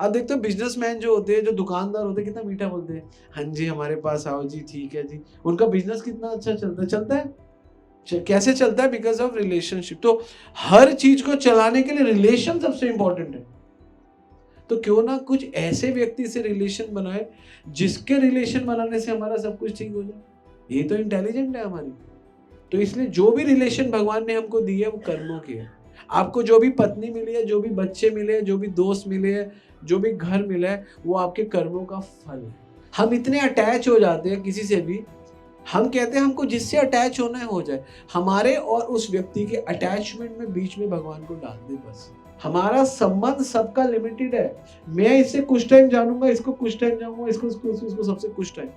आप देखते हो बिजनेसमैन जो होते हैं, जो दुकानदार होते हैं, कितना मीठा बोलते हैं, हाँ जी हमारे पास आओ जी, ठीक है जी। उनका बिजनेस कितना अच्छा चलता है। कैसे चलता है? Because of relationship. तो हर चीज को चलाने के लिए रिलेशन सबसे इंपॉर्टेंट है। तो क्यों ना कुछ ऐसे व्यक्ति से रिलेशन बनाए जिसके रिलेशन बनाने से हमारा सब कुछ ठीक हो जाए। ये तो इंटेलिजेंट है हमारी। तो इसलिए जो भी रिलेशन भगवान ने हमको दी है वो कर्मों की है। आपको जो भी पत्नी मिली है, जो भी बच्चे मिले हैं, जो भी दोस्त मिले हैं, जो भी घर मिला है, वो आपके कर्मों का फल है। हम इतने अटैच हो जाते हैं किसी से भी, हम कहते हैं हमको जिससे अटैच होना है हो जाए। हमारे और उस व्यक्ति के अटैचमेंट में बीच में भगवान को डाल दे बस। हमारा संबंध सबका लिमिटेड है। मैं इससे कुछ टाइम जानूंगा, इसको कुछ टाइम जानूंगा, इसको सबसे कुछ टाइम।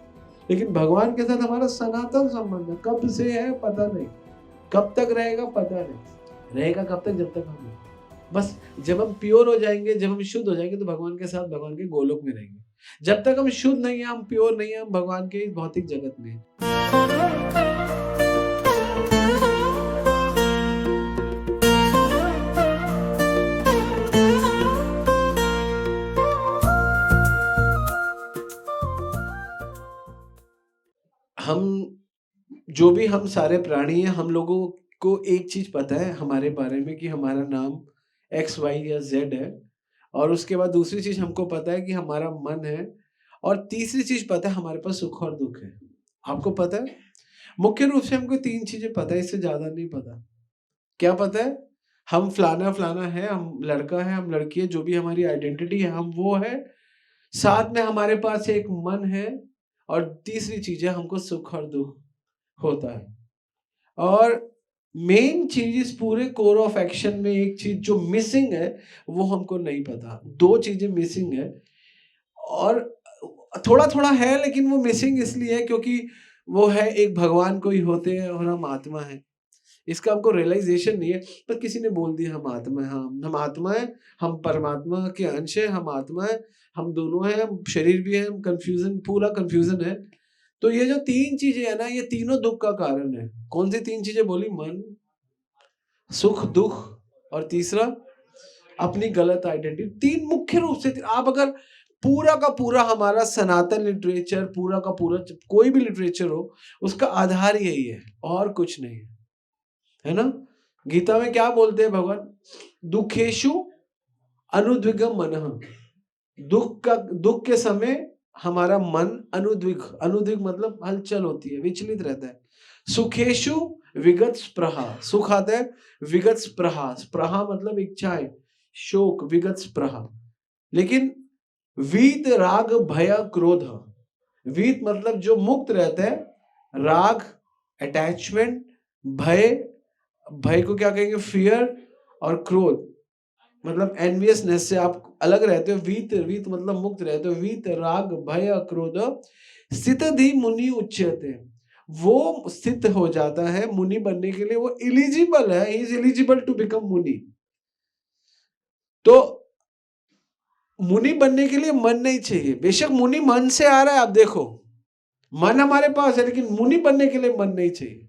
लेकिन भगवान के साथ हमारा सनातन संबंध है। कब से है पता नहीं, कब तक रहेगा पता नहीं। रहेगा कब तक? जब तक हम हैं। बस जब हम प्योर हो जाएंगे, जब हम शुद्ध हो जाएंगे, तो भगवान के साथ भगवान के गोलोक में रहेंगे। जब तक हम शुद्ध नहीं है, हम प्योर नहीं है, हम भगवान के भौतिक जगत में हैं। हम जो भी हम सारे प्राणी हैं, हम लोगों को एक चीज पता है हमारे बारे में कि हमारा नाम एक्स वाई या जेड है। और उसके बाद दूसरी चीज हमको पता है कि हमारा मन है। और तीसरी चीज पता है हमारे पास सुख और दुख है। आपको पता है? मुख्य रूप से हमको तीन चीजें पता है, इससे ज्यादा नहीं पता। क्या पता है? हम फलाना फलाना है, हम लड़का है, हम लड़की है, जो भी हमारी आइडेंटिटी है हम वो है। साथ में हमारे पास एक मन है। और तीसरी चीज है हमको सुख और दुख होता है। और मेन चीज इस पूरे कोर ऑफ एक्शन में एक चीज जो मिसिंग है वो हमको नहीं पता। दो चीजें मिसिंग है। और थोड़ा थोड़ा है, लेकिन वो मिसिंग इसलिए है क्योंकि वो है एक भगवान को ही होते हैं और हम आत्मा है। इसका हमको रियलाइजेशन नहीं है। पर किसी ने बोल दिया हम आत्मा है। हाँ, हम आत्मा है, हम परमात्मा के अंश है, हम आत्मा है, हम दोनों हैं, हम शरीर भी है, हम कंफ्यूजन, पूरा कंफ्यूजन है। तो ये जो तीन चीजें है ना, ये तीनों दुख का कारण है। कौन सी तीन चीजें बोली? मन, सुख, दुख, और तीसरा अपनी गलत आइडेंटिटी। तीन मुख्य रूप से। आप अगर पूरा का पूरा हमारा सनातन लिटरेचर, पूरा का पूरा कोई भी लिटरेचर हो, उसका आधार यही है और कुछ नहीं है। है ना? गीता में क्या बोलते हैं भगवान? दुखेशु अनुद्विग्न मनः। दुख के समय हमारा मन अनुद्विग, अनुद्विग मतलब हलचल होती है, विचलित रहता है। सुखेशु विगत स्पृहा। सुख आता है, विगत स्पृहा, स्पृहा मतलब इच्छाएं, शोक, विगत स्पृहा। लेकिन वीत राग भय क्रोध। वीत मतलब जो मुक्त रहता है, राग अटैचमेंट, भय, भय को क्या कहेंगे? फियर। और क्रोध मतलब एनवियसनेस से आप अलग रहते हो। वीत, वीत मतलब मुक्त रहते हो। वीत राग भय क्रोध स्थितधि मुनि उच्यते। वो स्थित हो जाता है मुनि बनने के लिए, वो एलिजिबल है, he is eligible to become मुनि। तो मुनि बनने के लिए मन नहीं चाहिए। बेशक मुनि मन से आ रहा है, आप देखो मन हमारे पास है, लेकिन मुनि बनने के लिए मन नहीं चाहिए।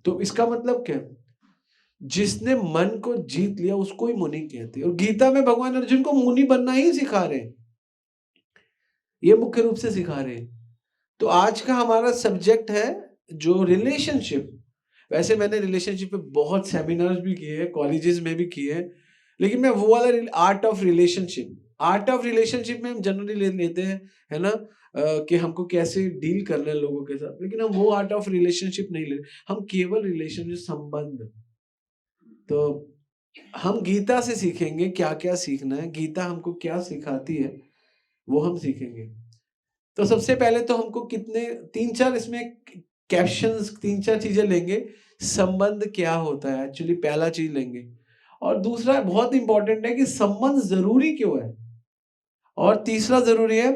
तो इसका मतलब क्या? जिसने मन को जीत लिया उसको ही मुनि कहते हैं। और गीता में भगवान अर्जुन को मुनि बनना ही सिखा रहे हैं। ये मुख्य रूप से सिखा रहे हैं। तो आज का हमारा सब्जेक्ट है जो रिलेशनशिप। वैसे मैंने रिलेशनशिप पे बहुत सेमिनार्स भी किए हैं, कॉलेजेस में भी किए हैं। लेकिन मैं वो वाला art of relationship, art of relationship में हम जनरली ले लेते हैं, है ना, कि हमको कैसे डील करना है लोगों के साथ। लेकिन हम वो आर्ट ऑफ रिलेशनशिप नहीं ले, हम केवल रिलेशनशिप, संबंध। तो हम गीता से सीखेंगे क्या क्या सीखना है, गीता हमको क्या सिखाती है वो हम सीखेंगे। तो सबसे पहले तो हमको कितने तीन चार इसमें कैप्शंस, तीन चार चीजें लेंगे। संबंध क्या होता है, एक्चुअली पहला चीज लेंगे। और दूसरा बहुत इंपॉर्टेंट है कि संबंध जरूरी क्यों है। और तीसरा जरूरी है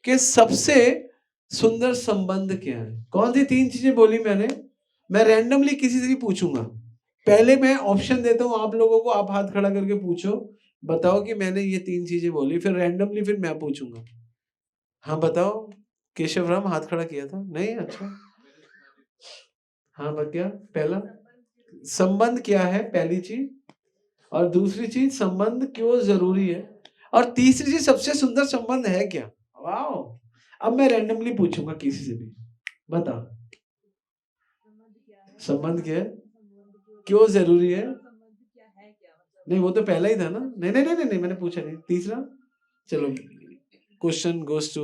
कि सबसे सुंदर संबंध क्या है। कौन सी तीन चीजें बोली मैंने? मैं रैंडमली किसी से भी पूछूंगा। पहले मैं ऑप्शन देता हूं आप लोगों को, आप हाथ खड़ा करके पूछो, बताओ कि मैंने ये तीन चीजें बोली। फिर रैंडमली फिर मैं पूछूंगा। हाँ बताओ। केशव राम हाथ खड़ा किया था? नहीं? अच्छा हाँ, बत क्या पहला? संबंध क्या है, पहली चीज। और दूसरी चीज संबंध क्यों जरूरी है। और तीसरी चीज, सबसे सुंदर संबंध है क्या? वाओ! अब मैं रैंडमली पूछूंगा किसी से भी, बता संबंध क्या है, क्यों जरूरी है? नहीं, वो तो पहला ही था ना। नहीं नहीं नहीं नहीं, नहीं मैंने पूछा नहीं। तीसरा, चलो क्वेश्चन गोस टू,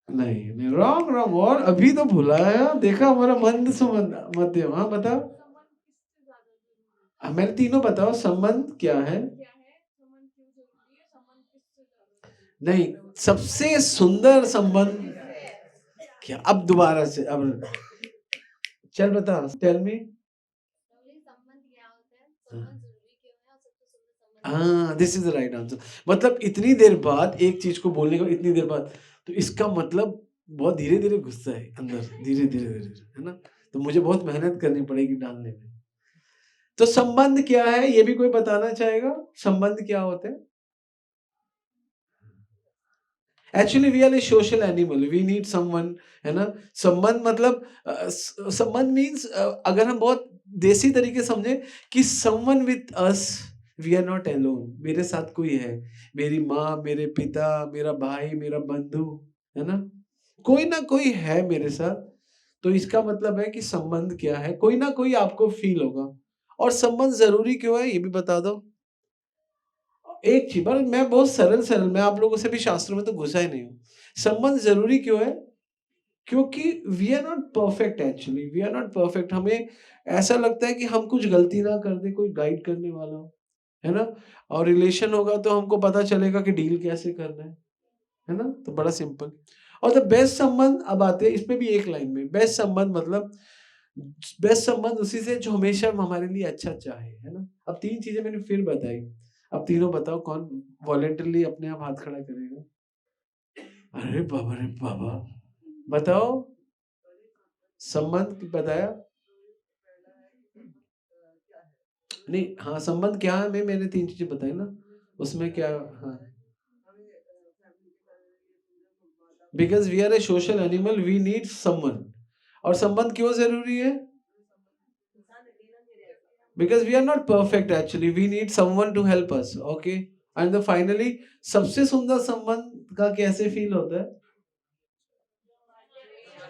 नहीं नहीं, रॉन्ग रॉन्ग। और अभी तो भुलाया, देखा हमारा मंद संबंध मध्यम। हाँ बताओ, मैंने तीनों बताओ, संबंध क्या है? नहीं, सबसे सुंदर संबंध क्या? अब दोबारा से, अब चल बता, टेल मी। हाँ, this is the right answer. मतलब इतनी देर बाद एक चीज को बोलने को, इतनी देर बाद, तो इसका मतलब बहुत धीरे धीरे घुसता है अंदर, धीरे धीरे धीरे, है ना? तो मुझे बहुत मेहनत करनी पड़ेगी डालने में। तो संबंध क्या है, ये भी कोई बताना चाहेगा? संबंध क्या होते हैं? Actually we are a social animal, we need someone, है ना? संबंध मतलब संबंध मीन्स, अगर हम बहुत देसी तरीके समझे, कि someone with us, we are not alone. मेरे साथ कोई है, मेरी माँ, मेरे पिता, मेरा भाई, मेरा बंधु, है ना? कोई ना कोई है मेरे साथ। तो इसका मतलब है कि संबंध क्या है, कोई ना कोई आपको फील होगा। और संबंध जरूरी क्यों है, ये भी बता दो। एक चीज, पर मैं बहुत सरल सरल, मैं आप लोगों से भी शास्त्रों में तो घुसा ही नहीं हूँ। संबंध जरूरी क्यों है? क्योंकि we are not perfect, actually we are not perfect. हमें ऐसा लगता है कि हम कुछ गलती ना कर दे, कोई गाइड करने वाला हो, है ना? और रिलेशन होगा तो हमको पता चलेगा कि डील कैसे करना है ना? तो बड़ा सिंपल। और द बेस्ट संबंध, अब आते हैं इस पे भी एक लाइन में। बेस्ट संबंध मतलब, बेस्ट संबंध उसी से जो हमेशा हमारे लिए अच्छा चाहे, है ना? अब तीन चीजें मैंने फिर बताई, अब तीनों बताओ, कौन वॉलेंटरली अपने आप हाथ खड़ा करेगा? अरे बाबा रे बाबा, बताओ। संबंध बताया नहीं? हाँ, संबंध क्या है, मैंने तीन चीजें बताई ना, उसमें क्या? हाँ, because we are a social animal, we need someone. और संबंध क्यों जरूरी है? Because we are not perfect, actually we need someone to help us, okay? And finally, सबसे सुंदर संबंध का कैसे फील होता है?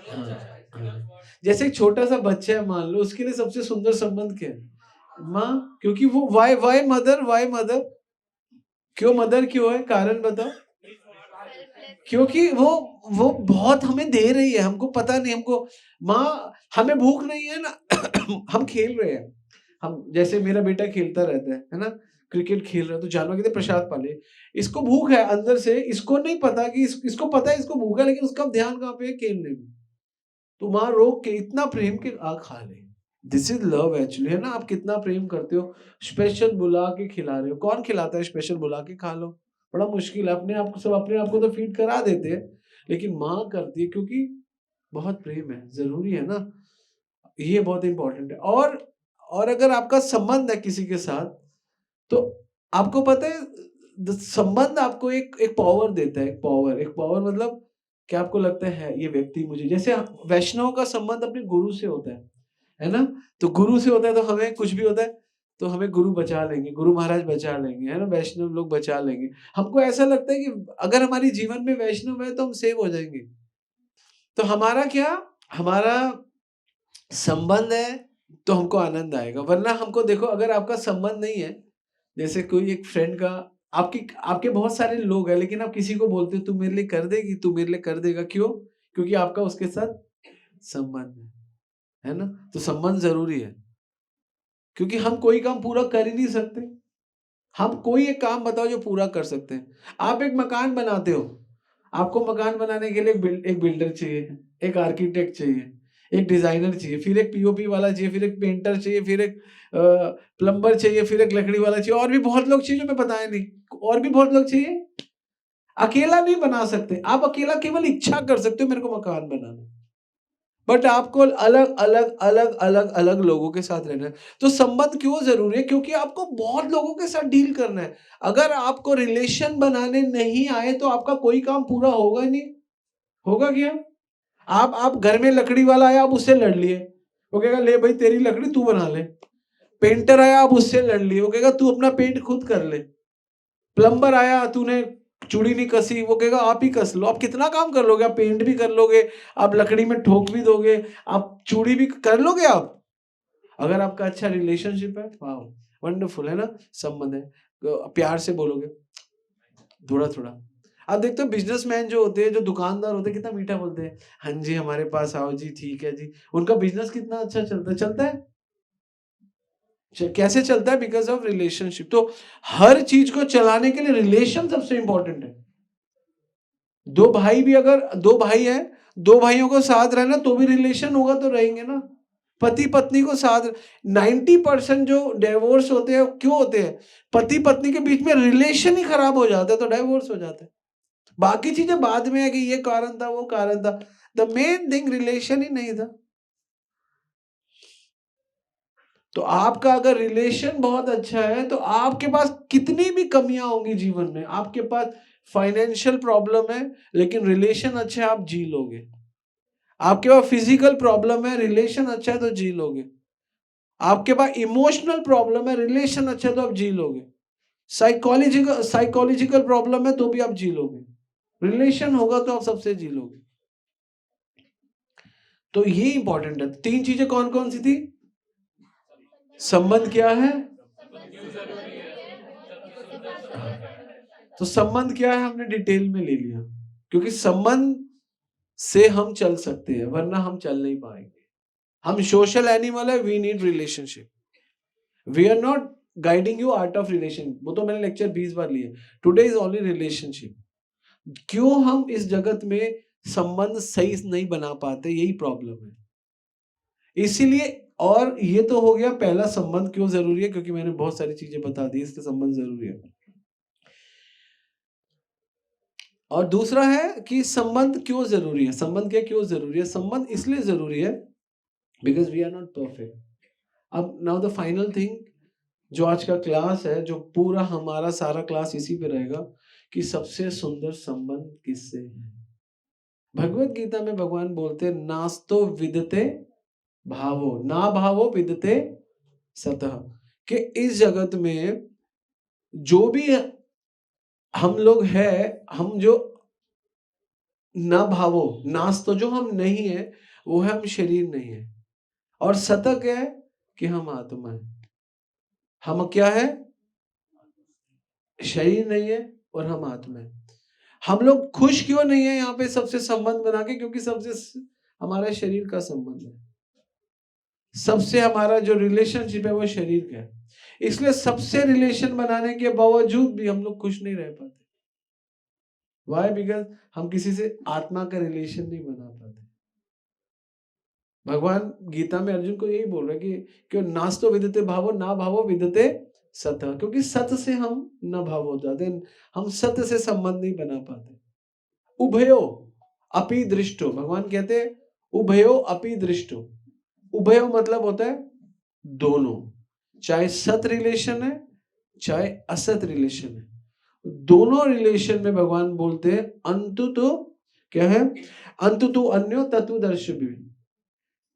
हाँ, हाँ। जैसे एक छोटा सा बच्चा है, मान लो, उसके लिए सबसे सुंदर संबंध क्या है? माँ। क्योंकि वो, वाई मदर, वाई मदर, क्यों मदर, क्यों है, कारण बताओ। क्योंकि वो बहुत हमें दे रही है, हमको पता नहीं, हमको माँ, हमें भूख नहीं है ना। हम खेल रहे हैं, हम जैसे मेरा बेटा खेलता रहता है ना? क्रिकेट खेल रहा है, तो जानवर कहते प्रसाद पाले, इसको भूख है अंदर से, इसको नहीं पता कि इसको पता है इसको भूख है, लेकिन उसका ध्यान कहाँ पे है? खेलने में। तो माँ रोक के इतना प्रेम के आ खा ले। दिस इज लव एक्चुअली, है ना? आप कितना प्रेम करते हो, स्पेशल बुला के खिला रहे हो। कौन खिलाता है स्पेशल बुला के? खा लो, बड़ा मुश्किल है। अपने आप को, सब अपने आप को तो फीड करा देते हैं, लेकिन माँ करती है, क्योंकि बहुत प्रेम है, जरूरी है ना? ये बहुत इंपॉर्टेंट है। और अगर आपका संबंध है किसी के साथ, तो आपको पता है, संबंध आपको एक एक पावर देता है, एक पावर मतलब, क्या आपको लगता है ये व्यक्ति मुझे, जैसे वैष्णव का संबंध अपने गुरु से होता है ना? तो गुरु से होता है, तो हमें कुछ भी होता है तो हमें गुरु बचा लेंगे, गुरु महाराज बचा लेंगे, है ना? वैष्णव लोग बचा लेंगे। हमको ऐसा लगता है कि अगर हमारी जीवन में वैष्णव है तो हम सेव हो जाएंगे। तो हमारा क्या, हमारा संबंध है, तो हमको आनंद आएगा। वरना हमको देखो, अगर आपका संबंध नहीं है, जैसे कोई एक फ्रेंड का, आपकी आपके बहुत सारे लोग हैं, लेकिन आप किसी को बोलते हो तू मेरे लिए कर देगी, तू मेरे लिए कर देगा, क्यों? क्योंकि आपका उसके साथ संबंध है ना? तो संबंध जरूरी है, क्योंकि हम कोई काम पूरा कर ही नहीं सकते। हम कोई एक काम बताओ जो पूरा कर सकते हैं। आप एक मकान बनाते हो, आपको मकान बनाने के लिए एक बिल्डर चाहिए, एक आर्किटेक्ट चाहिए, एक डिजाइनर चाहिए, फिर एक पीओपी वाला चाहिए, फिर एक पेंटर चाहिए, फिर एक प्लम्बर चाहिए, फिर एक लकड़ी वाला चाहिए, और भी बहुत लोग चाहिए जो मैं बताया नहीं, और भी बहुत लोग चाहिए। अकेला नहीं बना सकते आप, अकेला केवल इच्छा कर सकते हो मेरे को मकान बनाना, बट आपको अलग अलग अलग अलग अलग लोगों के साथ रहना है। तो संबंध क्यों जरूरी है? क्योंकि आपको बहुत लोगों के साथ डील करना है। अगर आपको रिलेशन बनाने नहीं आए तो आपका कोई काम पूरा होगा नहीं। होगा क्या? आप घर में लकड़ी वाला आया, आप उससे लड़ लिए, वो कहेगा ले भाई तेरी लकड़ी तू बना ले। पेंटर आया, आप उससे लड़ लिए, वो कहेगा तू अपना पेंट खुद कर ले। प्लम्बर आया, तूने चूड़ी नहीं कसी, वो कहेगा आप ही कस लो। आप कितना काम कर लोगे, आप पेंट भी कर लोगे, आप लकड़ी में ठोक भी दोगे, आप चूड़ी भी कर लोगे आप, अगर आपका अच्छा रिलेशनशिप है। वाह, वंडरफुल है ना, संबंध है, प्यार से बोलोगे थोड़ा थोड़ा। आप देखते हो बिजनेसमैन जो होते हैं, जो दुकानदार होते हैं, कितना मीठा बोलते हैं, हाँ जी हमारे पास आओ जी, ठीक है जी। उनका बिजनेस कितना अच्छा चलता है। कैसे चलता है? Because of relationship. तो हर चीज को चलाने के लिए रिलेशन सबसे इंपॉर्टेंट है। दो भाई भी, अगर दो भाई है, दो भाइयों को साथ रहना तो भी रिलेशन होगा तो रहेंगे ना। पति पत्नी को साथ, 90% जो डिवोर्स होते हैं क्यों होते हैं? पति पत्नी के बीच में रिलेशन ही खराब हो जाता है तो डिवोर्स हो जाता है। बाकी चीजें बाद में है कि ये कारण था वो कारण था, द मेन थिंग रिलेशन ही नहीं था। तो आपका अगर रिलेशन बहुत अच्छा है तो आपके पास कितनी भी कमियां होंगी जीवन में, आपके पास फाइनेंशियल प्रॉब्लम है लेकिन रिलेशन अच्छा है, आप जी लोगे। आपके पास फिजिकल प्रॉब्लम है, रिलेशन अच्छा है तो जी लोगे। आपके पास इमोशनल प्रॉब्लम है, रिलेशन अच्छा है तो आप जी लोगे। साइकोलॉजिकल प्रॉब्लम है तो भी आप जी लोगे। रिलेशन होगा तो आप सबसे जी लोगे। तो ये इंपॉर्टेंट है। तीन चीजें कौन कौन सी थी? संबंध क्या है? तो संबंध क्या है हमने डिटेल में ले लिया, क्योंकि संबंध से हम चल सकते हैं वरना हम चल नहीं पाएंगे। हम सोशल एनिमल है, we need relationship. We are not guiding you art of relation, वो तो मैंने लेक्चर 20 बार लिए। Today is only relationship. क्यों हम इस जगत में संबंध सही नहीं बना पाते, यही प्रॉब्लम है। इसीलिए, और ये तो हो गया पहला, संबंध क्यों जरूरी है, क्योंकि मैंने बहुत सारी चीजें बता दी इसके संबंध जरूरी है। और दूसरा है कि संबंध क्यों जरूरी है। संबंध क्या क्यों जरूरी है? संबंध इसलिए जरूरी है because we are not perfect. अब नाउ द फाइनल थिंग, जो आज का क्लास है, जो पूरा हमारा सारा क्लास इसी पे रहेगा कि सबसे सुंदर संबंध किससे है। भगवत गीता में भगवान बोलते हैं, नास्तो विदते भावो ना भावो विदते सतः, कि इस जगत में जो भी हम लोग हैं, हम जो ना भावो, नास तो जो हम नहीं है वो है हम शरीर नहीं है, और सतह क्या है कि हम आत्मा है। हम क्या है? शरीर नहीं है और हम आत्मा है। हम लोग खुश क्यों नहीं है यहाँ पे सबसे संबंध बना के? क्योंकि सबसे हमारा शरीर का संबंध है, सबसे हमारा जो रिलेशनशिप है वो शरीर का है। इसलिए सबसे रिलेशन बनाने के बावजूद भी हम लोग खुश नहीं रह पाते। वाई? बिकॉज हम किसी से आत्मा का रिलेशन नहीं बना पाते। भगवान गीता में अर्जुन को यही बोल रहा है कि नास्तो विदते भावो ना भावो विदते सतः, क्योंकि सत्य से हम न भाव हो जाते, हम सत्य से संबंध नहीं बना पाते। उभयो अपि दृष्टो, भगवान कहते हैं उभयो अपि दृष्टो। उभयो मतलब होता है दोनों, चाहे सत रिलेशन है चाहे असत रिलेशन है, दोनों रिलेशन में भगवान बोलते हैं अंतु तो क्या है? अंतु तो अन्यो तत्व दर्शन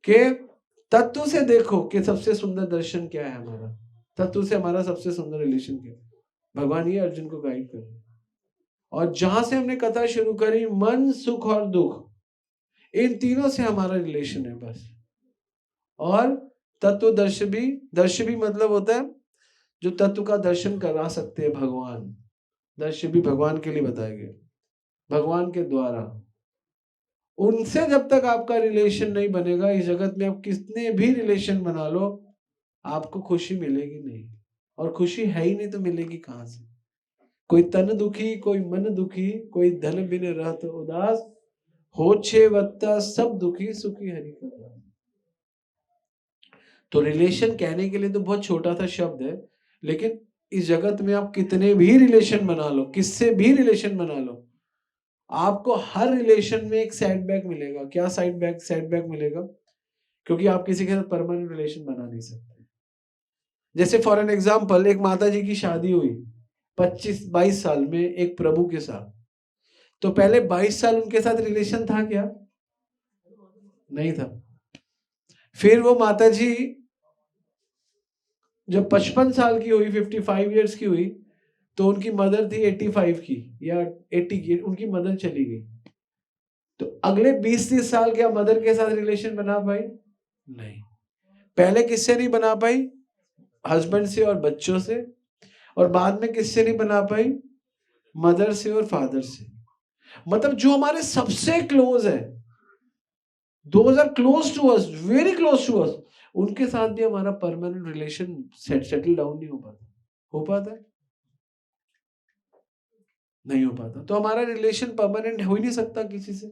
के तत्व से देखो कि सबसे सुंदर दर्शन क्या है हमारा, तत्व से हमारा सबसे सुंदर रिलेशन क्या है। भगवान ये अर्जुन को गाइड कर रहे हैं। और जहां से हमने कथा शुरू करी, मन सुख और दुख, इन तीनों से हमारा रिलेशन है बस। और तत्व दर्श भी मतलब होता है जो तत्व का दर्शन करा सकते हैं भगवान। दर्श भी भगवान के लिए बताए गए, भगवान के द्वारा। उनसे जब तक आपका रिलेशन नहीं बनेगा, इस जगत में आप कितने भी रिलेशन बना लो, आपको खुशी मिलेगी नहीं। और खुशी है ही नहीं तो मिलेगी कहां से? कोई तन दुखी, कोई मन दुखी, कोई धन बिन रहत उदास, होछे वत्ता सब दुखी सुखी हरि का दास। तो रिलेशन कहने के लिए तो बहुत छोटा सा शब्द है, लेकिन इस जगत में आप कितने भी रिलेशन बना लो, किससे भी रिलेशन बना लो, आपको हर रिलेशन में एक सेटबैक मिलेगा। क्या सेटबैक मिलेगा? क्योंकि आप किसी के साथ परमानेंट रिलेशन बना नहीं सकते। जैसे फॉर एन एग्जाम्पल, एक माता जी की शादी हुई 25-22 साल में एक प्रभु के साथ, तो पहले 22 साल उनके साथ रिलेशन था क्या? नहीं था। फिर वो माता जी जब 55 साल की हुई, 55 इयर्स की हुई, तो उनकी मदर थी 85 की या 80 की, उनकी मदर चली गई। तो अगले 20-30 साल क्या मदर के साथ रिलेशन बना पाई? नहीं। पहले किससे नहीं बना पाई? हस्बैंड से और बच्चों से। और बाद में किससे नहीं बना पाई? मदर से और फादर से। मतलब जो हमारे सबसे क्लोज है, those are close to us, very close to us, उनके साथ भी हमारा परमानेंट रिलेशन सेटल डाउन नहीं हो पाता। हो पाता है? नहीं हो पाता। तो हमारा रिलेशन परमानेंट हो ही नहीं सकता किसी से।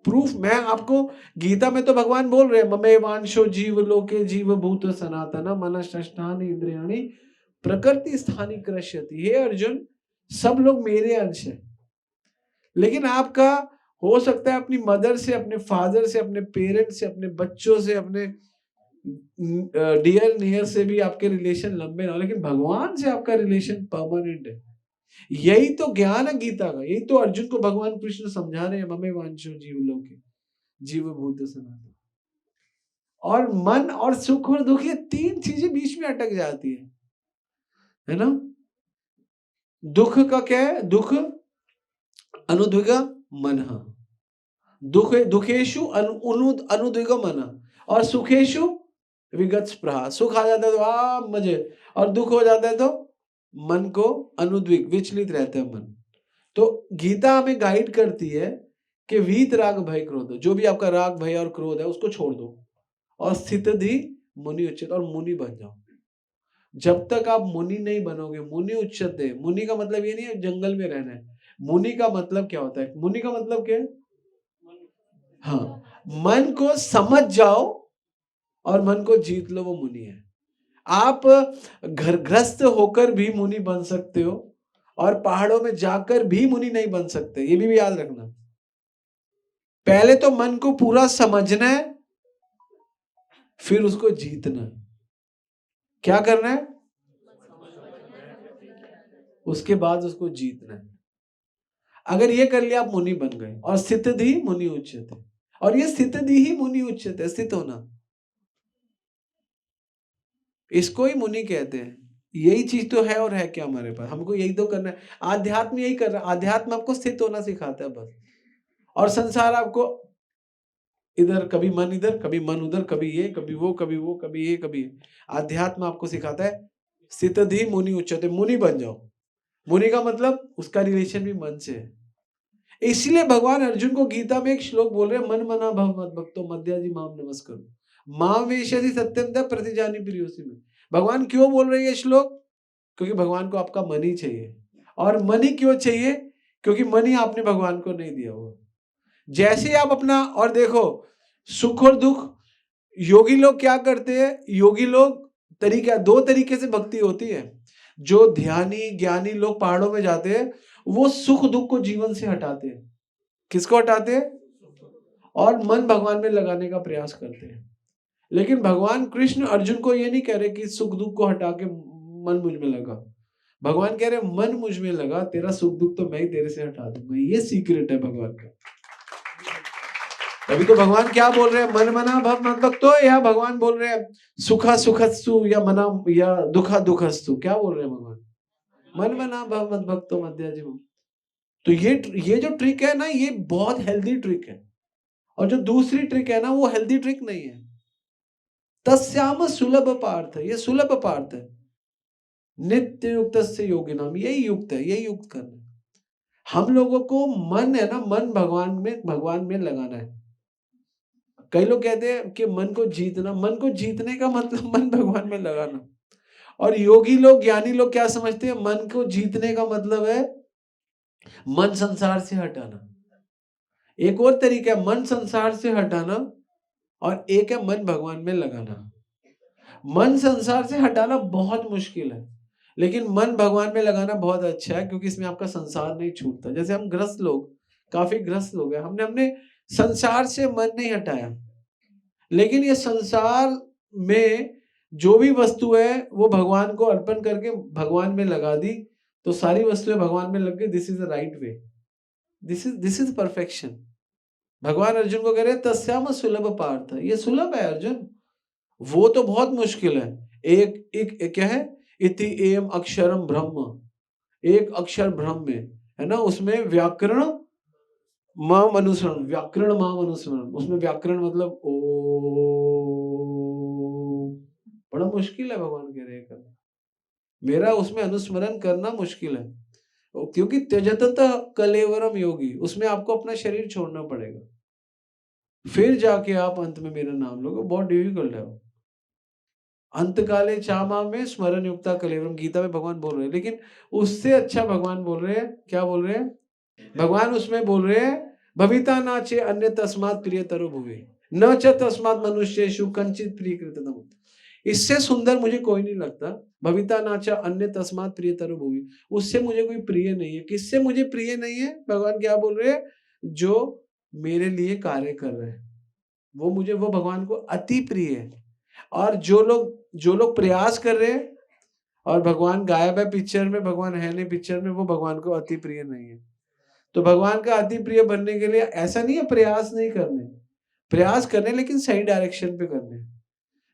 प्रूफ मैं आपको, गीता में तो भगवान बोल रहे हैं, ममे वांशो जीव लोके जीव भूत सनातन मनष्ठानि इंद्रियाणि प्रकृति स्थानी कृष्यति। हे अर्जुन, सब लोग मेरे अंश हैं। लेकिन आपका हो सकता है अपनी मदर से, अपने फादर से, अपने पेरेंट्स से, अपने बच्चों से, अपने डियर नियर से भी आपके रिलेशन लंबे ना हो, लेकिन भगवान से आपका रिलेशन परमानेंट है। यही तो ज्ञान है गीता का। यही तो अर्जुन को भगवान कृष्ण समझा रहे हैं, ममे वांशो जीव लोके जीव भूत सनातन। और मन और सुख और दुख, ये तीन चीजें बीच में अटक जाती है ना। दुख का क्या है? दुख अनुद्विग मनः, दुखेशु अनुद्विग मनः, और सुखेशु विगत स्पृहा। सुख आ जाता है तो मजे, और दुख हो जाता है तो मन को अनुद्विग, विचलित रहता है मन। तो गीता हमें गाइड करती है कि वीत राग भय क्रोध, जो भी आपका राग भय और क्रोध है उसको छोड़ दो, और स्थितधि मुनि उच्चते, और मुनि बन जाओ। जब तक आप मुनि नहीं बनोगे, मुनि उच्चते, मुनि का मतलब ये नहीं है जंगल में रहना है। मुनि का मतलब क्या होता है? मुनि का मतलब क्या है? हाँ, मन को समझ जाओ और मन को जीत लो, वो मुनि है। आप घरग्रस्त होकर भी मुनि बन सकते हो, और पहाड़ों में जाकर भी मुनि नहीं बन सकते, ये भी याद रखना। पहले तो मन को पूरा समझना है, फिर उसको जीतना है। क्या करना है? उसके बाद उसको जीतना है। अगर ये कर लिया आप मुनि बन गए। और स्थितधि मुनि उच्चते, और ये स्थितधि ही मुनि उच्चते, स्थित होना, इसको ही मुनि कहते हैं। यही चीज तो है, और है क्या हमारे पास? हमको यही तो करना है। आध्यात्म यही कर रहा है। आध्यात्म आपको स्थित होना सिखाता है बस। और संसार आपको इधर, कभी मन इधर, कभी मन उधर, कभी ये, कभी वो, कभी वो, कभी ये, कभी ये। आध्यात्म आपको सिखाता है स्थितधि मुनि उच्चते, मुनि बन जाओ। मुनि का मतलब उसका रिलेशन भी मन से है। इसलिए भगवान अर्जुन को गीता में एक श्लोक बोल रहे हैं, मन मना भव मत भक्तो मद्याजी माम नमस्करो माम वेशति सत्यम द प्रतिजानी प्रियोसी में। भगवान क्यों बोल रहे हैं ये श्लोक? क्योंकि भगवान को आपका मन ही चाहिए। और मन ही क्यों चाहिए? क्योंकि मन ही आपने भगवान को नहीं दिया हुआ। जैसे आप अपना, और देखो, सुख और दुख, योगी लोग क्या करते हैं? योगी लोग तरीका, दो तरीके से भक्ति होती है। जो ध्यानी ज्ञानी लोग पहाड़ों में जाते हैं, वो सुख दुख को जीवन से हटाते हैं। किसको हटाते हैं? और मन भगवान में लगाने का प्रयास करते हैं। लेकिन भगवान कृष्ण अर्जुन को ये नहीं कह रहे कि सुख दुख को हटा के मन मुझ में लगा। भगवान कह रहे मन मुझ में लगा, तेरा सुख दुख तो मैं ही तेरे से हटा दूंगा। ये सीक्रेट है भगवान का। तभी तो भगवान क्या बोल रहे हैं? मन मना भव मत भक्तो, या भगवान बोल रहे हैं सुखा सुखस्तु, या मना, या दुखा दुखस्तु। क्या बोल रहे हैं भगवान? मन मना भव मत भक्तो मद्याजी। तो ये जो ट्रिक है ना, ये बहुत हेल्दी ट्रिक है। और जो दूसरी ट्रिक है ना, वो हेल्दी ट्रिक नहीं है। तस्याम सुलभ पार्थ, ये सुलभ पार्थ है। नित्य युक्त से योगी नाम, यही युक्त है, यही युक्त करना है। हम लोगों को मन है ना, मन भगवान में लगाना है। कई लोग कहते हैं कि मन को जीतना, मन को जीतने का मतलब मन भगवान में लगाना। और योगी लोग ज्ञानी लोग क्या समझते हैं? मन को जीतने का मतलब है मन संसार से हटाना। एक और तरीका है मन संसार से हटाना, और एक है मन भगवान में लगाना। मन संसार से हटाना बहुत मुश्किल है, लेकिन मन भगवान में लगाना बहुत अच्छा है, क्योंकि इसमें आपका संसार नहीं छूटता। जैसे हम ग्रस्त लोग, काफी ग्रस्त लोग हैं, हमने संसार से मन नहीं हटाया, लेकिन ये संसार में जो भी वस्तु है वो भगवान को अर्पण करके भगवान में लगा दी, तो सारी वस्तुएं भगवान में लग गई। This is the right way, this is perfection. भगवान अर्जुन को कह रहे तस्याम सुलभ पार्थ, ये सुलभ है अर्जुन। वो तो बहुत मुश्किल है। एक क्या है, इति एम अक्षरम ब्रह्म, एक अक्षर ब्रह्म है ना, उसमें व्याकरण माम अनुसरण, व्याकरण माम अनुसरण, उसमें व्याकरण मतलब ओ, बड़ा मुश्किल है भगवान कह रहे हैं करना, मेरा उसमें अनुस्मरण करना मुश्किल है, क्योंकि त्यजत कलेवरम योगी, उसमें आपको अपना शरीर छोड़ना पड़ेगा, फिर जाके आप अंत में मेरा नाम लोगे, बहुत डिफिकल्ट है वो। अंतकाले चामा में स्मरण युक्ता कलेवरम, गीता में भगवान बोल रहे हैं, लेकिन उससे अच्छा भगवान बोल रहे हैं, क्या बोल रहे हैं भगवान, उसमें बोल रहे हैं भविता नाचे अन्य तस्मात् प्रियतरो भुवे न च तस्मात् मनुष्येषु कंचित प्रियकृततम। इससे सुंदर मुझे कोई नहीं लगता, भविता नाचा अन्य तस्मात् प्रियतरो भुवि, उससे मुझे कोई प्रिय नहीं है। किससे मुझे प्रिय नहीं है, भगवान क्या बोल रहे हैं, जो मेरे लिए कार्य कर रहे हैं वो मुझे, वो भगवान को अति प्रिय है। और जो लोग प्रयास कर रहे हैं और भगवान गायब है पिक्चर में, भगवान है नहीं पिक्चर में, वो भगवान को अति प्रिय नहीं है। तो भगवान का अति प्रिय बनने के लिए ऐसा नहीं है प्रयास नहीं करने, प्रयास करने लेकिन सही डायरेक्शन पे करने।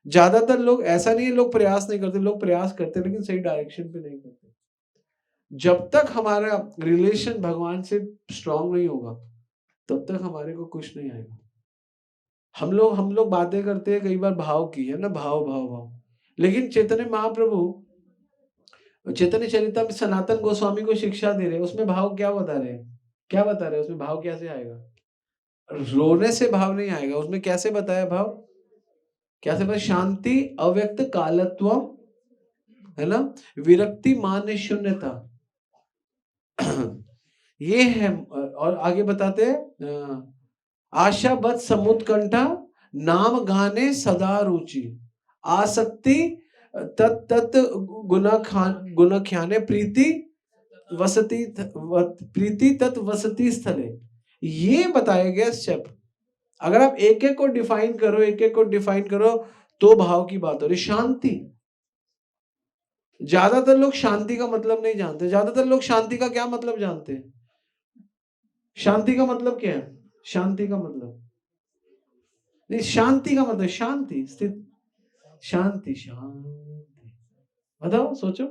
ज्यादातर लोग ऐसा नहीं है लोग प्रयास नहीं करते, लोग प्रयास करते लेकिन सही डायरेक्शन पे नहीं करते। जब तक हमारा रिलेशन भगवान से स्ट्रांग नहीं होगा तब तक हमारे को कुछ नहीं आएगा। हम लोग बातें करते हैं कई बार भाव की, है ना, भाव भाव भाव, लेकिन चैतन्य महाप्रभु चैतन्य चरिता सनातन गोस्वामी को शिक्षा दे रहे हैं, उसमें भाव क्या बता रहे हैं, क्या बता रहे हैं उसमें, भाव कैसे आएगा, रोने से भाव नहीं आएगा, उसमें कैसे बताया भाव, कैसे बताया, शांति अव्यक्त कालत्व, है ना, विरक्ति मान शून्यता ये है। और आगे बताते हैं आशा बद समुत्कंठा नाम गाने सदा रुचि, आसक्ति तत् गुणख्याने प्रीति वसती, प्रीति तत् वसती स्थले, ये बताया गया स्टेप। अगर आप एक एक को डिफाइन करो, एक एक को डिफाइन करो तो भाव की बात हो रही। शांति, ज्यादातर लोग शांति का मतलब नहीं जानते, ज्यादातर लोग शांति का क्या मतलब जानते हैं, शांति का मतलब क्या है, शांति का मतलब नहीं, शांति का मतलब शांति, स्थित, शांति, शांति, बताओ सोचो,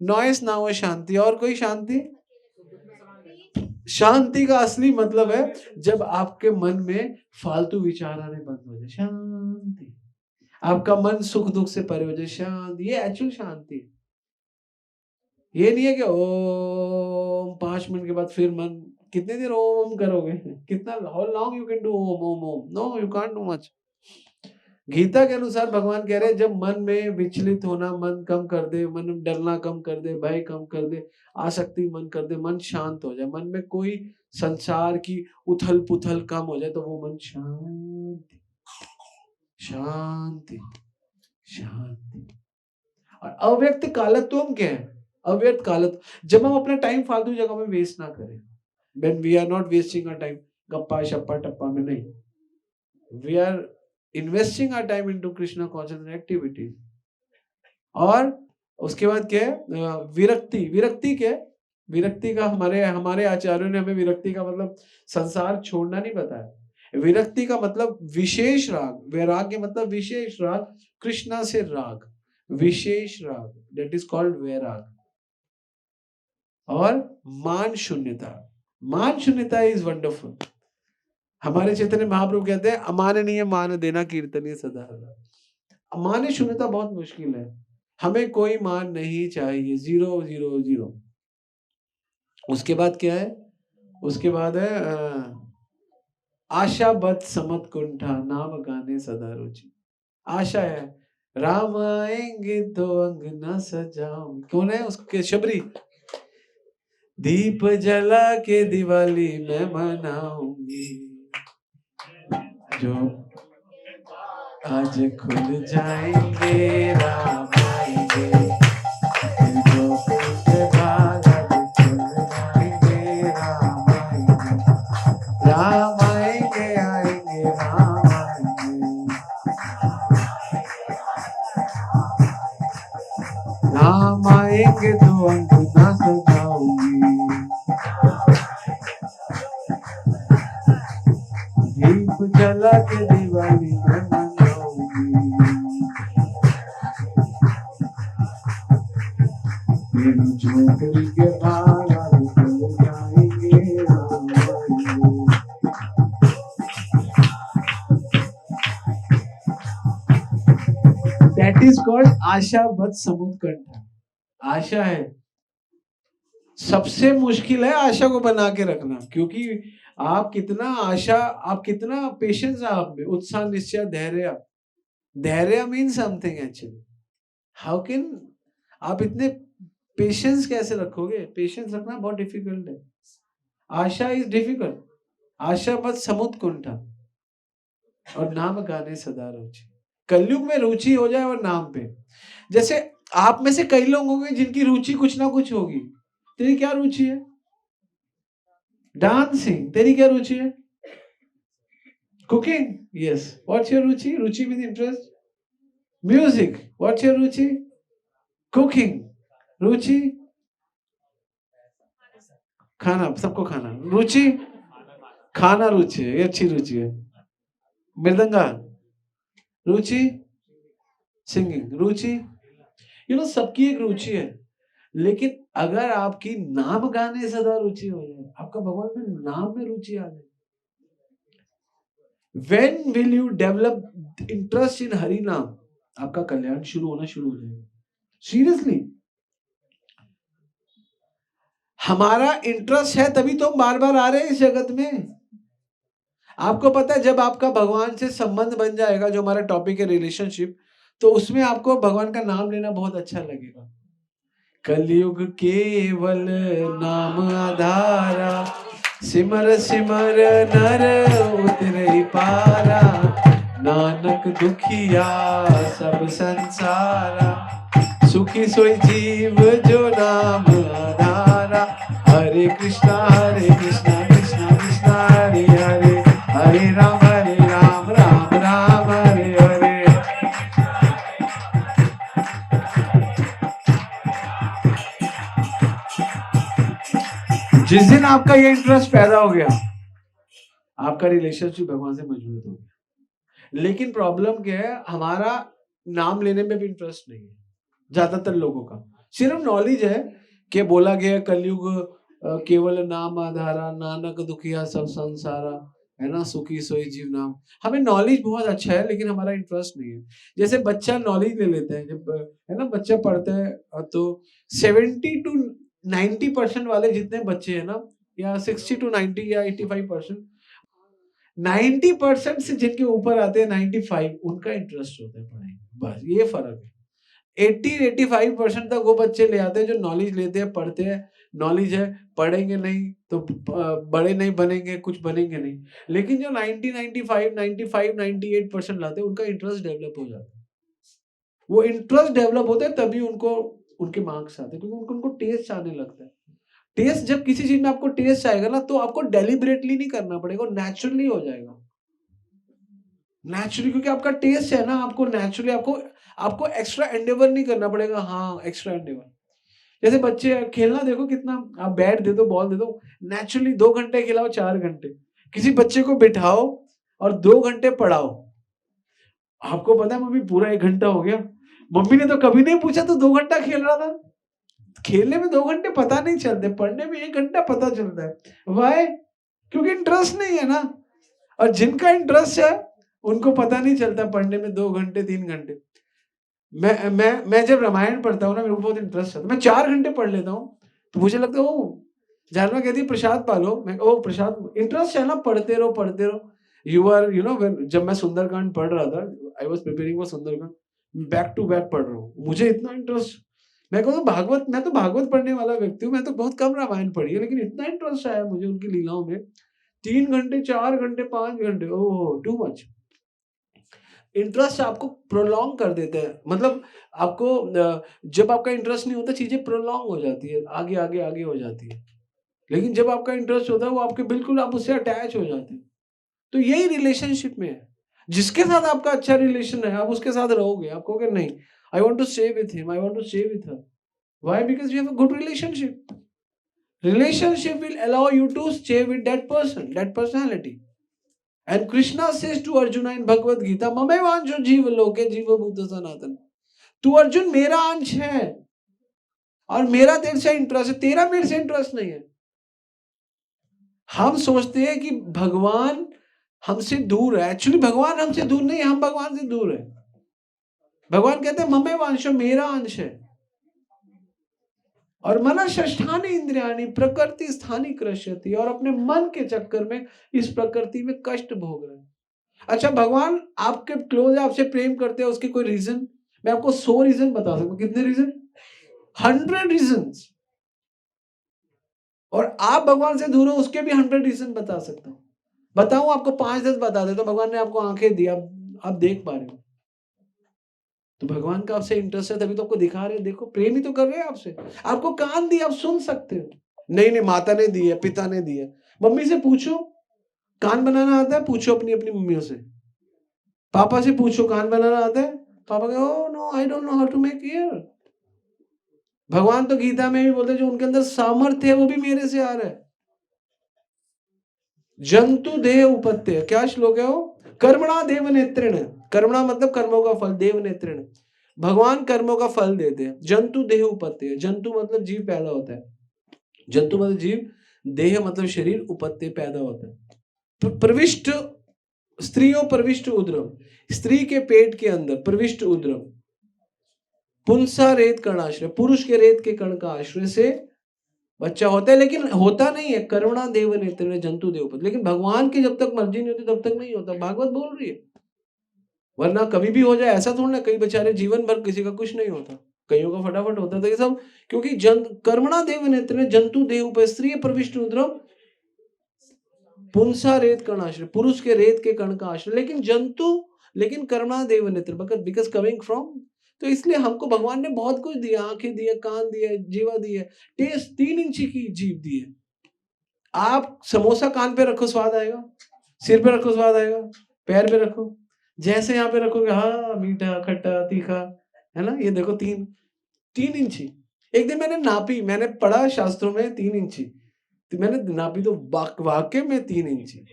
नॉइस ना हो शांति, और कोई शांति, शांति का असली मतलब है जब आपके मन में फालतू विचार आने बंद हो जाए, शांति, आपका मन सुख दुख से परे हो जाए, शांति, ये एक्चुअल शांति। ये नहीं है कि ओम 5 मिनट के बाद फिर मन, कितने देर ओम करोगे, कितना, how long you can do ओम ओम ओम, no you can't do much. Gita के अनुसार भगवान कह रहे हैं जब मन में विचलित होना मन कम कर दे, मन में डरना कम कर दे, भय कम कर दे, आसक्ति मन कर दे, मन शांत हो जाए, मन में कोई संसार की उथल पुथल कम हो जाए, तो वो मन शांति शांति शांति। और अव्यक्त कालत्व क्या है, अव्यक्त कालत्व, जब हम अपना टाइम फालतू जगह में वेस्ट ना करें, when we are not wasting our time गप्पा शप्पा टप्पा में नहीं, we are investing our time into Krishna consciousness activities। और उसके बाद क्या है, विरक्ति, विरक्ति क्या है, विरक्ति का हमारे आचार्यों ने हमें विरक्ति का मतलब संसार छोड़ना नहीं बताया। विरक्ति का मतलब विशेष राग, वैराग्य मतलब विशेष राग, कृष्णा से राग, विशेष राग, दैट इज कॉल्ड वैराग। और मान शून्यता, मान शून्यता इज वंडरफुल। हमारे चैतन्य महाप्रभु कहते हैं अमाननीय मान देना कीर्तनीय सदा। अमान्य शून्यता बहुत मुश्किल है, हमें कोई मान नहीं चाहिए, 0 0 0। उसके बाद क्या है, उसके बाद है आशा बद समत कुंठा नाम गाने सदा रुचि। आशा है राम आएंगे तो अंग न सजाऊंगी, कौन है उसके, शबरी, दीप जला के दिवाली मैं मनाऊंगी, जो आज खुल जाएंगे राम आएंगे, जो भाग खुल जाएंगे राम आएंगे, राम आएंगे आएंगे राम आएंगे, राम आएंगे तो अंक ना सजाऊंगी, दीप जला के दिवाली में मनाऊंगी। नौकरी के बाद आगे चले जाएंगे, राम आएंगे। That is called आशा बद समुद कंठ। आशा है, सबसे मुश्किल है आशा को बना के रखना, क्योंकि आप कितना पेशेंस है आप में, उत्साह, निश्चय, धैर्य। धैर्य mean something actually. How can आप इतने पेशेंस कैसे रखोगे? पेशेंस रखना बहुत डिफिकल्ट है। आशा इज डिफिकल्ट। आशा मत समुद कुंठा, और नाम गाने सदा रुचि। कलयुग में रुचि हो जाए और नाम पे। जैसे आप में से कई लोग होंगे जिनकी रुचि कुछ ना कुछ होगी। तेरी क्या रुचि है? डांसिंग। तेरी क्या रुचि है? कुकिंग। यस। व्हाट्स योर रुचि? रुचि mean interest. Music. What's your रुचि? कुकिंग। रुचि खाना, सबको खाना। रुचि खाना, रुचि है, ये अच्छी रुचि है। मृदंगा। रुचि सिंगिंग। रुचि सबकी एक रुचि है। लेकिन अगर आपकी नाम गाने सदा रुचि हो जाए, आपका भगवान में नाम में रुचि आ जाए, when will you develop interest in Hari नाम, आपका कल्याण शुरू होना शुरू हो जाएगा। सीरियसली, हमारा इंटरेस्ट है तभी तो हम बार बार आ रहे हैं इस जगत में। आपको पता है, जब आपका भगवान से संबंध बन जाएगा, जो हमारा टॉपिक है रिलेशनशिप, तो उसमें आपको भगवान का नाम लेना बहुत अच्छा लगेगा। कलयुग केवल नाम आधारा, सिमर सिमर नर उतरे पारा, नानक दुखिया सब संसारा, सुखी सोई जीव जो नाम आधारा। हरे कृष्णा कृष्णा कृष्णा हरे हरे, हरे राम राम राम हरे हरे। जिस दिन आपका ये इंटरेस्ट पैदा हो गया, आपका रिलेशनशिप भगवान से मजबूत हो गया। लेकिन प्रॉब्लम क्या है, हमारा नाम लेने में भी इंटरेस्ट नहीं है। ज्यादातर लोगों का सिर्फ नॉलेज है कि बोला गया कलयुग केवल नाम आधारा, नानक दुखिया सब संसारा, है ना, सुखी सोई जीव नाम। हमें नॉलेज बहुत अच्छा है, लेकिन हमारा इंटरेस्ट नहीं है। जैसे बच्चा नॉलेज ले लेते हैं, जब है ना बच्चा पढ़ता है, तो 70 to 90% वाले जितने बच्चे हैं ना, या 60 to 90 या 85%, 90% से जिनके ऊपर आते हैं 95, उनका इंटरेस्ट होता है पढ़ाई। बस ये फर्क है। 80-85% तक वो बच्चे ले आते हैं जो नॉलेज लेते हैं, पढ़ते हैं, नॉलेज है, पढ़ेंगे नहीं तो बड़े नहीं बनेंगे, कुछ बनेंगे नहीं। लेकिन जो 90-95 लाते हैं, उनका इंटरेस्ट डेवलप हो जाता है। वो इंटरेस्ट डेवलप होता है तभी उनको उनके मार्क्स आते हैं, क्योंकि उनको टेस्ट आने लगता है। टेस्ट, जब किसी चीज में आपको टेस्ट आएगा ना, तो आपको डेलिबरेटली नहीं करना पड़ेगा, नेचुरली हो जाएगा। नेचुरली, क्योंकि आपका टेस्ट है ना, आपको नेचुरली आपको एक्स्ट्रा एंडेवर नहीं करना पड़ेगा। हाँ, एक्स्ट्रा एंडेवर। जैसे बच्चे खेलना देखो कितना, आप बैट दे दो, बॉल दे दो, नेचुरली 2 घंटे खिलाओ, 4 घंटे। किसी बच्चे को बिठाओ और 2 घंटे पढ़ाओ, आपको पता है मम्मी पूरा 1 घंटा हो गया, मम्मी ने तो कभी नहीं पूछा तो 2 घंटा खेल रहा था। खेलने में 2 घंटे पता नहीं चलते, पढ़ने में 1 घंटा पता चलता है। वाई? क्योंकि इंटरेस्ट नहीं है ना। और जिनका इंटरेस्ट है उनको पता नहीं चलता पढ़ने में 2 घंटे 3 घंटे। मैं जब रामायण पढ़ता हूँ ना, मेरे को बहुत इंटरेस्ट आता है, मैं 4 घंटे पढ़ लेता हूँ। तो मुझे लगता है ओ, जानवा कहती है प्रसाद पालो, मैं ओ प्रसाद, इंटरेस्ट है ना, पढ़ते रहो। यू आर जब मैं सुंदरकांड पढ़ रहा था, I was preparing for Sundarkand, back to back पढ़ रहा हूँ, मुझे इतना इंटरेस्ट। मैं तो भागवत पढ़ने वाला व्यक्ति हूँ, मैं तो बहुत कम रामायण पढ़ी है, लेकिन इतना इंटरेस्ट आया मुझे उनकी लीलाओं में। 3 घंटे 4 घंटे 5 घंटे, ओह टू मच। इंटरेस्ट आपको प्रोलॉन्ग कर देते हैं, मतलब आपको जब आपका इंटरेस्ट नहीं होता, चीजें प्रोलॉन्ग हो जाती है, आगे आगे आगे हो जाती है। लेकिन जब आपका इंटरेस्ट होता है, वो आपके बिल्कुल, आप उससे अटैच हो जाते हैं। तो यही रिलेशनशिप में है, जिसके साथ आपका अच्छा रिलेशन है, आप उसके साथ रहोगे, आप कहोगे नहीं, I want to stay with him, I want to stay with her. Why? Because you have a good relationship. Relationship will allow you to stay with that person, that personality. And Krishna says to Arjuna in Bhagavad Gita, ममे वांछो जीव लोके जीव भूत सनातन। तू अर्जुन मेरा अंश है, और मेरा तेरे से इंटरेस्ट है, तेरा मेरे से इंटरेस्ट नहीं है। हम सोचते हैं कि भगवान हमसे दूर है, एक्चुअली भगवान हमसे दूर नहीं है, हम भगवान से दूर है। भगवान कहते हैं ममेव अंशो, मेरा अंश है। और मन षष्ठानि इंद्रियाणि प्रकृति स्थानी कृष्यति, और अपने मन के चक्कर में इस प्रकृति में कष्ट भोग रहे हैं। अच्छा, भगवान आपके क्लोज है, आपसे प्रेम करते हैं, उसके कोई रीजन? मैं आपको 100 रीजन बता सकता हूं। कितने रीजन? 100 रीजन। और आप भगवान से दूर हो, उसके भी 100 रीजन बता सकता हूं। बताऊं आपको? 5-10 बता देता। तो भगवान ने आपको आंखें दी, आप देख पा रहे हो, तो भगवान का आपसे इंटरेस्ट है, तभी तो आपको दिखा रहे हैं। देखो, प्रेम ही तो कर रहे हैं आपसे। आपको कान दिए, आप सुन सकते हो। नहीं नहीं, माता ने दी है, पिता ने दी है। मम्मी से पूछो कान बनाना आता है, पूछो अपनी अपनी मम्मियों से। पापा से पूछो कान बनाना आता है, पापा कहे oh no I don't know how to make ear. भगवान तो गीता में भी बोलते, जो उनके अंदर सामर्थ्य है वो भी मेरे से आ रहा है। जंतु देह उपत्य, क्या श्लोक है वो? कर्मणा देव नेत्रेण। कर्मणा मतलब कर्मों का फल, देव नेत्रेण भगवान कर्मों का फल देते हैं। जंतु देह उपत्य, जंतु मतलब जीव पैदा होता है, जंतु मतलब जीव, देह मतलब शरीर, उपत्य पैदा होता है। प्रविष्ट स्त्रियों प्रविष्ट उद्रम, स्त्री के पेट के अंदर प्रविष्ट उद्रम। पुंसा रेत कर्णाश्रय, पुरुष के रेत के कण का आश्रय से बच्चा होता है, लेकिन होता नहीं है। करुणा देव नेत्र जंतु देव पद, लेकिन भगवान की जब तक मर्जी नहीं होती तब तक नहीं होता। भागवत बोल रही है, वरना कभी भी हो जाए ऐसा थोड़ा ना। कई बेचारे जीवन भर किसी का कुछ नहीं होता, कईयों का फटाफट होता है। तो ये सब क्योंकि कर्मणा देव नेत्र जंतु देव पर स्त्री प्रविष्ट उद्रम पुंसा रेत कण आश्रय, पुरुष के रेत के कण का आश्रय, लेकिन जंतु, लेकिन कर्मणा देव नेत्र बिकॉज कमिंग फ्रॉम। तो इसलिए हमको भगवान ने बहुत कुछ दिया, आंखें दिए, कान दिए, जीवा दिए, टेस्ट 3 इंची की जीभ दी है। आप समोसा कान पे रखो स्वाद आएगा, सिर पे रखो स्वाद आएगा, पैर पे रखो, जैसे यहाँ पे रखोगे हाँ मीठा खट्टा तीखा, है ना। ये देखो 3 इंची। एक दिन मैंने नापी, मैंने पढ़ा शास्त्रों में 3 इंची, तो मैंने नापी तो वाकई में 3 इंची,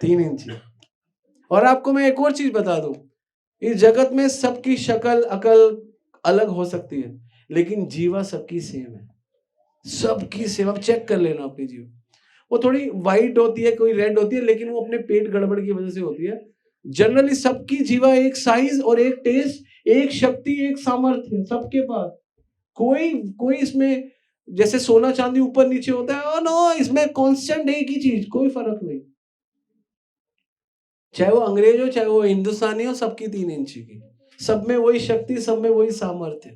3 इंची। और आपको मैं एक और चीज बता दूं, इस जगत में सबकी शक्ल अकल अलग हो सकती है, लेकिन जीवा सबकी सेम है, सबकी सेम। आप चेक कर लेना अपनी जीव, वो थोड़ी वाइट होती है, कोई रेड होती है, लेकिन वो अपने पेट गड़बड़ की वजह से होती है। जनरली सबकी जीवा एक साइज और एक टेस्ट, एक शक्ति, एक सामर्थ्य सबके पास। कोई कोई इसमें जैसे सोना चांदी ऊपर नीचे होता है, नो, इसमें कांस्टेंट एक ही चीज, कोई फर्क नहीं। चाहे वो अंग्रेज हो, चाहे वो हिंदुस्तानी हो, सबकी 3 इंची की, सब में वही शक्ति, सब में वही सामर्थ्य।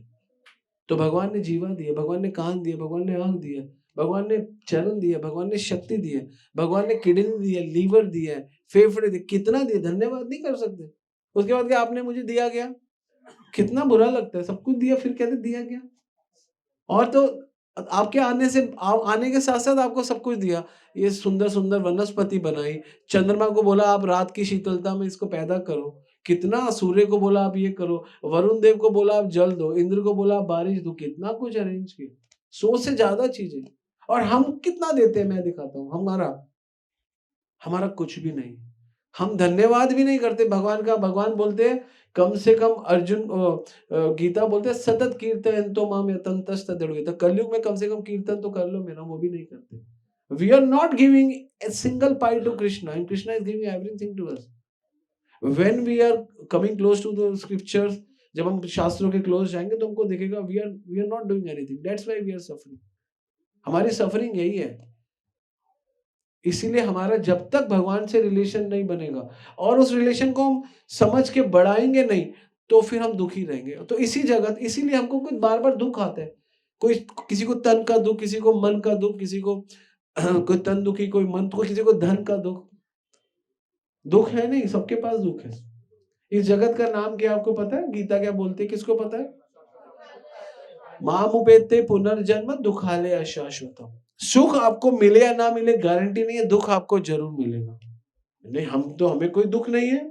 तो भगवान ने जीवा दिया, भगवान ने कान दिया, भगवान ने आंख दिया, भगवान ने चरण दिया, भगवान ने शक्ति दी है, भगवान ने किडनी दी है, लीवर दिया है, फेफड़े दिए, कितना दिया, धन्यवाद नहीं कर सकते। उसके बाद क्या आपने मुझे दिया क्या? कितना बुरा लगता है, सब कुछ दिया फिर कहते दिया क्या। और तो आपके आने के साथ साथ आपको सब कुछ दिया। ये सुंदर सुंदर वनस्पति बनाई, चंद्रमा को बोला आप रात की शीतलता में इसको पैदा करो, कितना, सूर्य को बोला आप ये करो, वरुण देव को बोला आप जल दो, इंद्र को बोला आप बारिश दो, कितना कुछ अरेंज किया, 100 से ज्यादा चीजें। और हम कितना देते हैं, मैं दिखाता हूँ। हमारा कुछ भी नहीं, हम धन्यवाद भी नहीं करते भगवान का। भगवान बोलते हैं कम से कम, अर्जुन गीता बोलते हैं सतत कीर्तन तो माम यतंतस्त दृढ़, कलयुग में कम से कम कीर्तन तो कर लो मेरा, वो भी नहीं करते। We are not giving a single pie to Krishna, and Krishna is giving everything to us. When we are coming close to the scriptures, जब हम शास्त्रों के क्लोज जाएंगे तो हमको दिखेगा we are not doing anything, that's why we are suffering. हमारी suffering यही है। इसीलिए हमारा जब तक भगवान से रिलेशन नहीं बनेगा और उस रिलेशन को हम समझ के बढ़ाएंगे नहीं, तो फिर हम दुखी रहेंगे। तो इसी जगत, इसीलिए हमको कुछ बार बार दुख आता है। कोई, किसी को तन का दुख, किसी को मन का दुख, किसी को कोई तन दुखी, कोई मन, कोई किसी को धन का दुख। दुख है नहीं, सबके पास दुख है। इस जगत का नाम क्या आपको पता है? गीता क्या बोलती है, किसको पता है? मामुपेते पुनर्जन्म दुखालय अशाश्वतम। सुख आपको मिले या ना मिले गारंटी नहीं है, दुख आपको जरूर मिलेगा। नहीं, हमें कोई दुख नहीं है।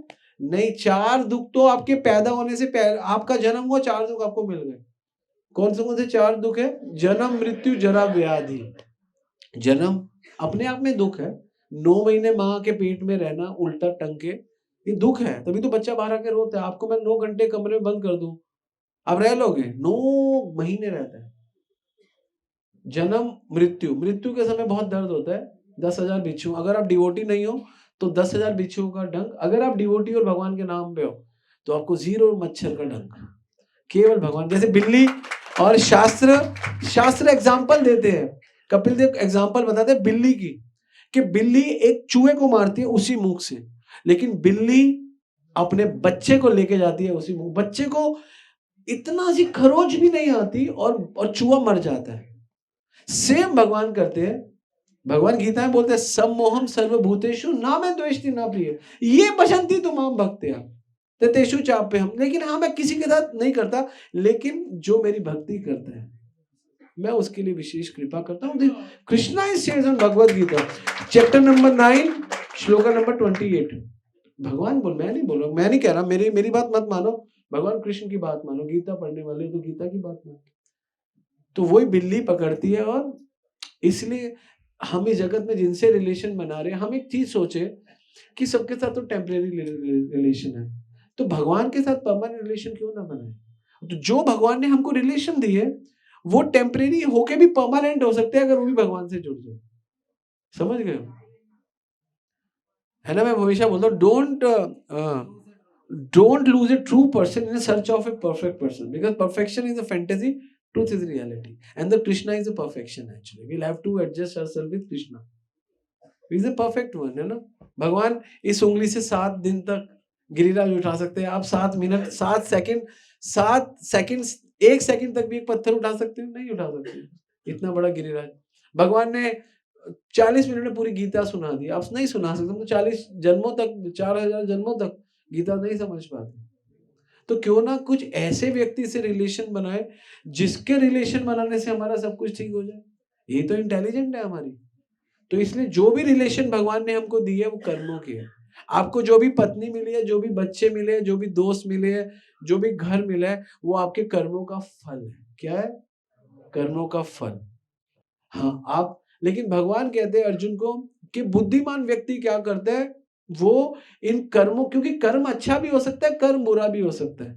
नहीं, 4 दुख तो आपके पैदा होने से आपका जन्म हुआ, 4 दुख आपको मिल गए। कौन से 4 दुख है? जन्म, मृत्यु, जरा, व्याधि। जन्म अपने आप में दुख है, 9 महीने माँ के पेट में रहना उल्टा टंग के, ये दुख है। तभी तो बच्चा बाहर आके रोता है। आपको मैं 9 घंटे कमरे में बंद कर दूं, अब रह लोगे? 9 महीने रहता है। जन्म मृत्यु, मृत्यु के समय बहुत दर्द होता है। 10,000 बिच्छू, अगर आप डिवोटी नहीं हो तो 10,000 बिच्छुओं का डंक, अगर आप डिवोटी और भगवान के नाम पे हो तो आपको 0 मच्छर का डंक, केवल भगवान। जैसे बिल्ली, और शास्त्र एग्जाम्पल देते हैं, कपिल देव एग्जाम्पल बताते हैं बिल्ली की, कि बिल्ली एक चूहे को मारती है उसी मुख से, लेकिन बिल्ली अपने बच्चे को लेके जाती है उसी मुख, बच्चे को इतना सी खरोच भी नहीं आती और चूहा मर जाता है। सेम भगवान करते हैं। भगवान गीता में बोलते हैं सम्मोहम सर्वभूतेषु ना मैं द्वेष्टि ना प्रिय ये बसंती तुमाम भक्त्या तेषु चाप्य हम। लेकिन हाँ, मैं किसी के साथ नहीं करता, लेकिन जो मेरी भक्ति करता है मैं उसके लिए विशेष कृपा करता हूँ। Krishna is said on Bhagavad Gita chapter number 9 shloka number 28। भगवान बोल, मैं नहीं बोल रहा, मैं नहीं कह रहा, मेरी बात मत मानो, भगवान कृष्ण की बात मानो। गीता पढ़ने वाले तो गीता की बात मानो। तो वही बिल्ली पकड़ती है। और इसलिए हम इस जगत में जिनसे रिलेशन बना रहे हैं, हम एक चीज सोचे कि सबके साथ तो टेम्परेरी रिलेशन है, तो भगवान के साथ परमानेंट रिलेशन क्यों ना बनाए। तो जो भगवान ने हमको रिलेशन दिए वो टेम्परेरी होके भी परमानेंट हो सकते हैं अगर वो भी भगवान से जुड़ जाए। समझ गए है ना? मैं हमेशा बोलता हूँ don't lose A true person in search of a perfect person, because perfection is a fantasy, truth is reality, and the Krishna is a perfection. Actually we'll have to adjust ourselves with Krishna. He is a perfect one, है ना? भगवान इस उंगली से 7 दिन तक गिरिराज उठा सकते हैं। आप 7 मिनट 7 सेकंड 1 सेकंड तक भी एक पत्थर उठा सकते हो? नहीं उठा सकते, इतना बड़ा गिरिराज। भगवान ने 40 मिनट में पूरी गीता सुना दी, आप नहीं सुना सकते। तो 40 जन्मों तक, 4000 जन्मों तक गीता नहीं समझ पाते। तो क्यों ना कुछ ऐसे व्यक्ति से रिलेशन बनाए जिसके रिलेशन बनाने से हमारा सब कुछ ठीक हो जाए। ये तो इंटेलिजेंट है हमारी। तो इसलिए जो भी रिलेशन भगवान ने हमको दी है वो कर्मों की है। आपको जो भी पत्नी मिली है, जो भी बच्चे मिले हैं, जो भी दोस्त मिले हैं, जो भी घर मिला है, वो आपके कर्मों का फल है। क्या है? कर्मों का फल। हाँ, आप, लेकिन भगवान कहते हैं अर्जुन को कि बुद्धिमान व्यक्ति क्या करता है, वो इन कर्मों, क्योंकि कर्म अच्छा भी हो सकता है, कर्म बुरा भी हो सकता है,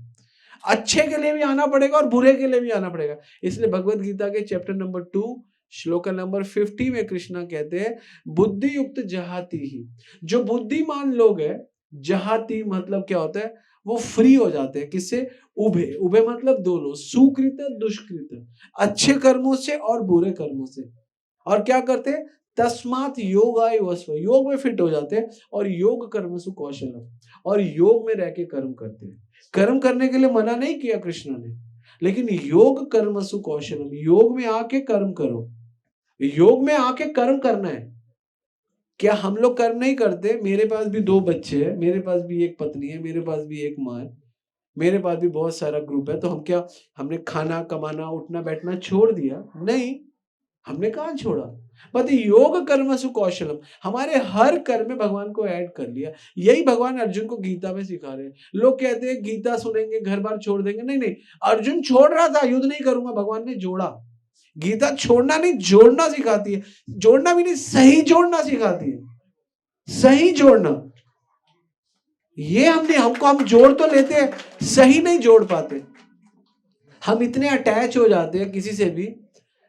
अच्छे के लिए भी आना पड़ेगा और बुरे के लिए भी आना पड़ेगा। इसलिए भगवत गीता के चैप्टर नंबर 2 श्लोक नंबर 50 में कृष्णा कहते हैं बुद्धि युक्त जहाती ही। जो बुद्धिमान लोग हैं, जहाती मतलब क्या होता है, वो फ्री हो जाते हैं। किससे? उभे, उभे मतलब दोनों, सुकृत दुष्कृत, अच्छे कर्मों से और बुरे कर्मों से। और क्या करते हैं? तस्मात योगाय वस्व, योग में फिट हो जाते हैं और योग कर्मसु कौशलम, और योग में रह के कर्म करते हैं। कर्म करने के लिए मना नहीं किया कृष्ण ने, लेकिन योग कर्मसु कौशलम, योग में आके कर्म करो। योग में आके कर्म करना है। क्या हम लोग कर्म नहीं करते? मेरे पास भी 2 बच्चे हैं, मेरे पास भी एक पत्नी है, मेरे पास भी एक माँ है, मेरे पास भी बहुत सारा ग्रुप है। तो हम क्या, हमने खाना कमाना उठना बैठना छोड़ दिया? नहीं, हमने कहाँ छोड़ा। बट योग कर्मसु कौशलम, हमारे हर कर्म में भगवान को ऐड कर लिया। यही भगवान अर्जुन को गीता में सिखा रहे हैं। लोग कहते हैं गीता सुनेंगे घर बार छोड़ देंगे। नहीं नहीं, अर्जुन छोड़ रहा था, युद्ध नहीं करूंगा, भगवान ने जोड़ा। गीता छोड़ना नहीं, जोड़ना सिखाती है। जोड़ना भी नहीं, सही जोड़ना सिखाती है। सही जोड़ना, ये हम जोड़ तो लेते हैं, सही नहीं जोड़ पाते। हम इतने अटैच हो जाते हैं किसी से भी,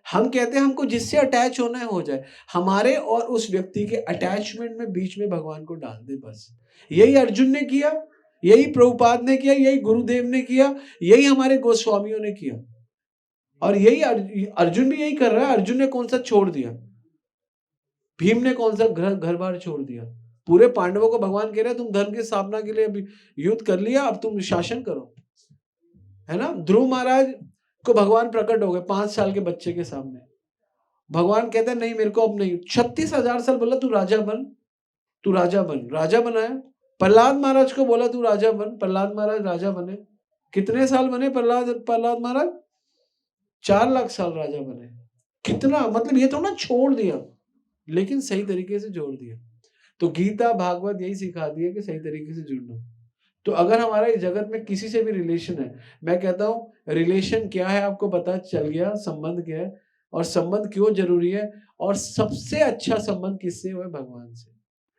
हम कहते हैं हमको जिससे अटैच होना है हो जाए, हमारे और उस व्यक्ति के अटैचमेंट में बीच में भगवान को डाल दे बस। यही अर्जुन ने किया, यही प्रभुपाद ने किया, यही गुरुदेव ने किया, यही हमारे गोस्वामियों ने किया, और यही अर्जुन भी यही कर रहा है। अर्जुन ने कौन सा छोड़ दिया? भीम ने कौन सा घर बार छोड़ दिया? पूरे पांडवों को भगवान कह रहे हैं तुम धर्म की स्थापना के लिए अभी युद्ध कर लिया, अब तुम शासन करो, है ना? ध्रुव महाराज को भगवान प्रकट हो गए 5 साल के बच्चे के सामने। भगवान कहते हैं नहीं, मेरे को अब नहीं। 36,000 साल बोला तू राजा बन, तू राजा बन, राजा बनाया। प्रहलाद महाराज को बोला तू राजा बन, प्रहलाद महाराज राजा बने। कितने साल बने प्रहलाद महाराज? 4 लाख साल राजा बने। कितना, मतलब ये तो ना छोड़ दिया, लेकिन सही तरीके से जोड़ दिया। तो गीता भागवत यही सिखाती है कि सही तरीके से जुड़ना। तो अगर हमारा इस जगत में किसी से भी रिलेशन है, मैं कहता हूं रिलेशन क्या है आपको पता चल गया, संबंध क्या है और संबंध क्यों जरूरी है, और सबसे अच्छा संबंध किससे है? भगवान से।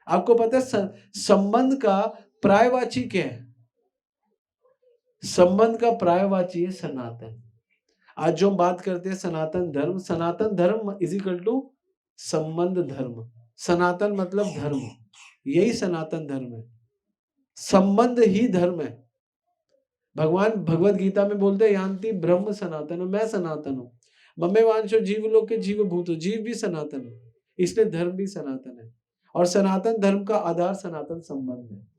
आपको पता है संबंध का पर्यायवाची क्या है? संबंध का पर्यायवाची है सनातन। आज जो हम बात करते हैं सनातन धर्म इज इक्वल टू संबंध धर्म। सनातन मतलब धर्म, यही सनातन धर्म है। संबंध ही धर्म है। भगवान भगवत गीता में बोलते हैं यान्ति ब्रह्म सनातन, मैं सनातन हूँ। ममे वांशो जीव लोक के जीव भूत, जीव भी सनातन है, इसलिए धर्म भी सनातन है। और सनातन धर्म का आधार सनातन संबंध है।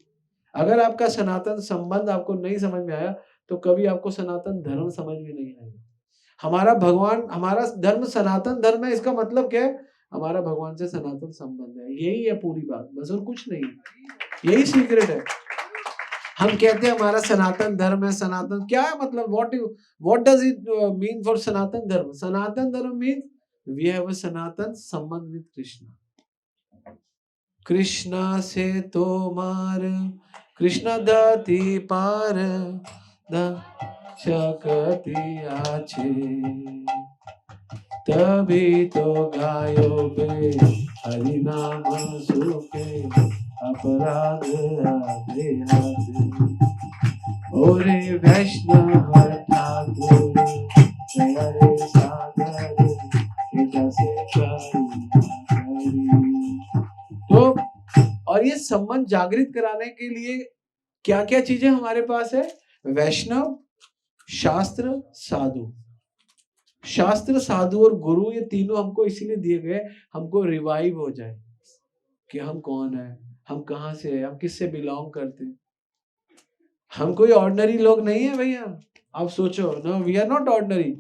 अगर आपका सनातन संबंध आपको नहीं समझ में आया तो कभी आपको सनातन धर्म समझ में नहीं आएगा। हमारा भगवान, हमारा धर्म सनातन धर्म है, इसका मतलब क्या है? हमारा भगवान से सनातन संबंध है। यही है पूरी बात, बस और कुछ नहीं, यही सीक्रेट है। हम कहते हैं हमारा सनातन धर्म है, सनातन क्या है मतलब? What does it mean for Sanatan Dharma? Sanatan Dharma mean we have a Sanatan sambandh with Krishna. Krishna से तो मार कृष्ण दाती पार शकति आछे, तभी तो गायो बे हरि नाम सुखे अपराध आधे आधे। ओरे वैष्णव ठाकुर जय रे सागर जैसे तो। और ये संबंध जागृत कराने के लिए क्या क्या चीजें हमारे पास है? वैष्णव, शास्त्र, साधु। शास्त्र, साधु और गुरु, ये तीनों हमको इसीलिए दिए गए हमको रिवाइव हो जाए कि हम कौन है, हम कहां से है, हम किससे बिलोंग करते हैं। हम कोई ऑर्डिनरी लोग नहीं है भैया। आप सोचो, no we are not ordinary,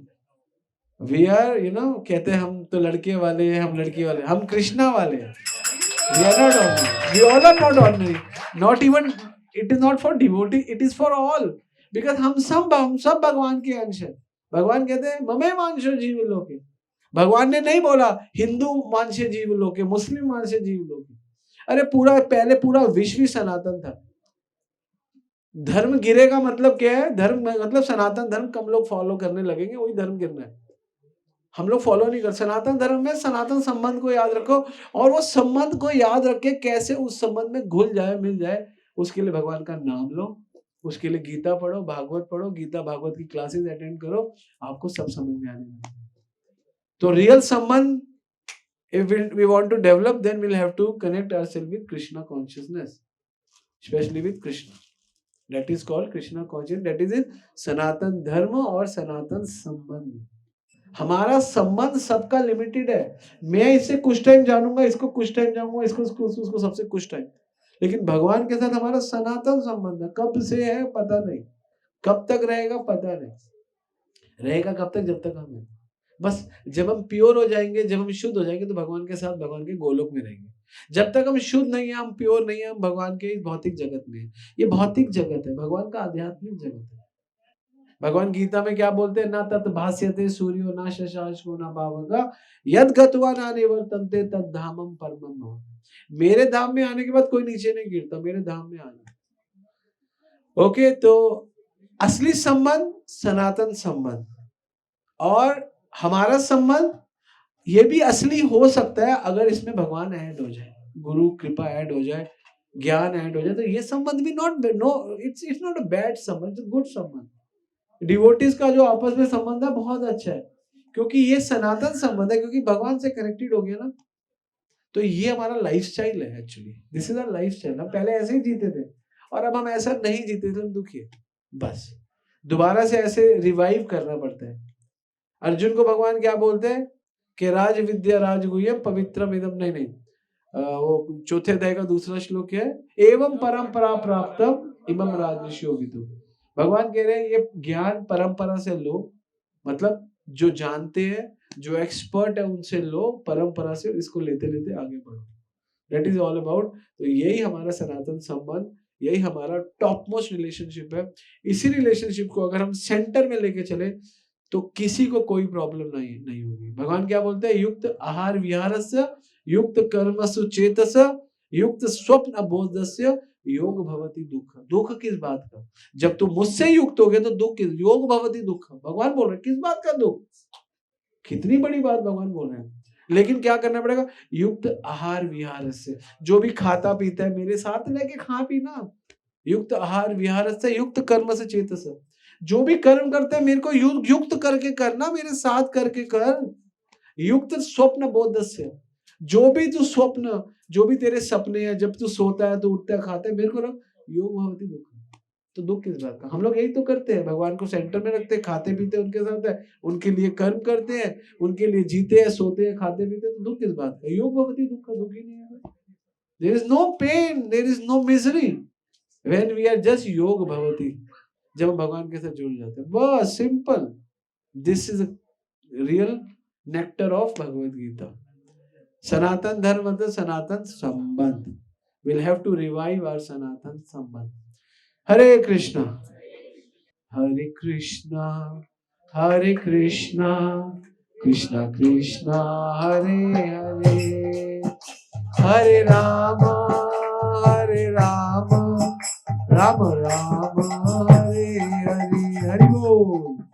we are कहते हैं हम तो लड़के वाले हैं, हम लड़की वाले, हम कृष्णा वाले हैं। We are not ordinary, we all are not ordinary, not even it is not for devotee, it is for all, because हम सब भगवान के अंश है। भगवान कहते हैं ममे वांशो जीव लोके। भगवान ने नहीं बोला हिंदू मानसे जीव लोके, मुस्लिम मानसे जीव लोके। अरे पहले पूरा विश्व ही सनातन था। धर्म गिरेगा मतलब क्या है? धर्म मतलब सनातन धर्म कम लोग फॉलो करने लगेंगे, वही धर्म गिरना है। हम लोग फॉलो नहीं कर। सनातन धर्म में सनातन संबंध को याद रखो, और वो संबंध को याद रख के कैसे उस संबंध में घुल जाए, मिल जाए, उसके लिए भगवान का नाम लो, उसके लिए गीता पढ़ो, भागवत पढ़ो, गीता भागवत की क्लासेस अटेंड करो, आपको सब समझ में आने लगेगा। तो रियल संबंध if we want to develop, then we'll have to connect ourselves with Krishna consciousness, especially with Krishna. That is called Krishna consciousness. That is in सनातन धर्म और सनातन संबंध। हमारा संबंध सबका लिमिटेड है। मैं इससे कुछ टाइम जानूंगा, इसको कुछ टाइम जानूंगा, उसको सबसे कुछ टाइम। लेकिन भगवान के साथ हमारा सनातन संबंध है। कब से है पता नहीं, कब तक रहेगा पता नहीं, रहेगा कब तक? जब तक हम हैं। बस जब हम प्योर हो जाएंगे, जब हम शुद्ध हो जाएंगे, तो भगवान के साथ भगवान के गोलोक में रहेंगे। जब तक हम शुद्ध नहीं है, हम प्योर नहीं है, हम भगवान के भौतिक जगत में है। ये भौतिक जगत है, भगवान का आध्यात्मिक जगत है। भगवान गीता में क्या बोलते हैं? ना तत् भास्यते सूर्यो ना शशांको ना पावक यद गत्वा न निवर्तन्ते तद धामम परमम भव। मेरे धाम में आने के बाद कोई नीचे नहीं गिरता, मेरे धाम में आना। ओके, तो असली संबंध सनातन संबंध, और हमारा संबंध ये भी असली हो सकता है अगर इसमें भगवान ऐड हो जाए, गुरु कृपा ऐड हो जाए, ज्ञान ऐड हो जाए, तो ये संबंध भी इट्स नॉट अ बैड संबंध, इट्स गुड संबंध। डिवोटीज का जो आपस में संबंध है बहुत अच्छा है, क्योंकि ये सनातन संबंध है, क्योंकि भगवान से कनेक्टेड हो गया ना। तो ये हमारा लाइफस्टाइल है, actually this is our lifestyle. हम पहले ऐसे ही जीते थे, और अब हम ऐसा नहीं जीते थे, हम दुखी है। बस दोबारा से ऐसे रिवाइव करना पड़ता है। अर्जुन को भगवान क्या बोलते हैं कि राज विद्या राजगुह्यम पवित्रम इदम, नहीं, वो चौथे अध्याय का दूसरा श्लोक है, एवं परंपरा प्राप्तम इमम राजर्षियो विदुः। भगवान कह रहे हैं ये ज्ञान परंपरा से लो, मतलब जो जानते हैं, जो एक्सपर्ट है उनसे लो, परंपरा से इसको लेते लेते आगे बढ़ो। That is all about. तो यही हमारा सनातन संबंध, यही हमारा टॉप मोस्ट रिलेशनशिप है। इसी रिलेशनशिप को अगर हम सेंटर में लेके चले तो किसी को कोई प्रॉब्लम नहीं होगी। भगवान क्या बोलते हैं? युक्त आहार विहारस्य युक्त कर्मसु चेतस युक्त स्वप्न बोधस्य योग भवति दुख। दुख किस बात का? जब तुम मुझसे युक्त हो गए तो दुख किस? योग भवति दुख। भगवान बोल रहे किस बात का दुख? कितनी बड़ी बात भगवान बोल रहे हैं। लेकिन क्या करना पड़ेगा? युक्त आहार विहार से। जो भी खाता पीता है मेरे साथ लेके खा पीना, युक्त आहार विहारस्य युक्त कर्म से चेतस। जो भी कर्म करते हैं मेरे को युक्त करके करना, मेरे साथ करके कर। युक्त स्वप्न बोधस्य, जो भी तू स्वप्न, जो भी तेरे सपने हैं, जब तू सोता है, तू उठता है, खाता है, मेरे को लग योग भवति दुख। तो दुख किस बात का? हम लोग यही तो करते हैं, भगवान को सेंटर में रखते हैं, खाते पीते उनके साथ है, उनके लिए कर्म करते हैं, उनके लिए जीते हैं, सोते हैं, खाते पीते हैं, तो दुख किस बात का? योग भवति दुख का दुख ही नहीं है। There is no pain, there is no misery when we are just योग भवति। जब हम भगवान के साथ जुड़ जाते हैं, बस simple. This is real nectar of Bhagavad Gita. सनातन धर्म मतलब सनातन संबंध। Will have to revive our Sanatan sambandh. Hare Krishna हरे कृष्णा कृष्णा कृष्णा हरे हरे, हरे राम राम राम हरे हरे। हरि बोल।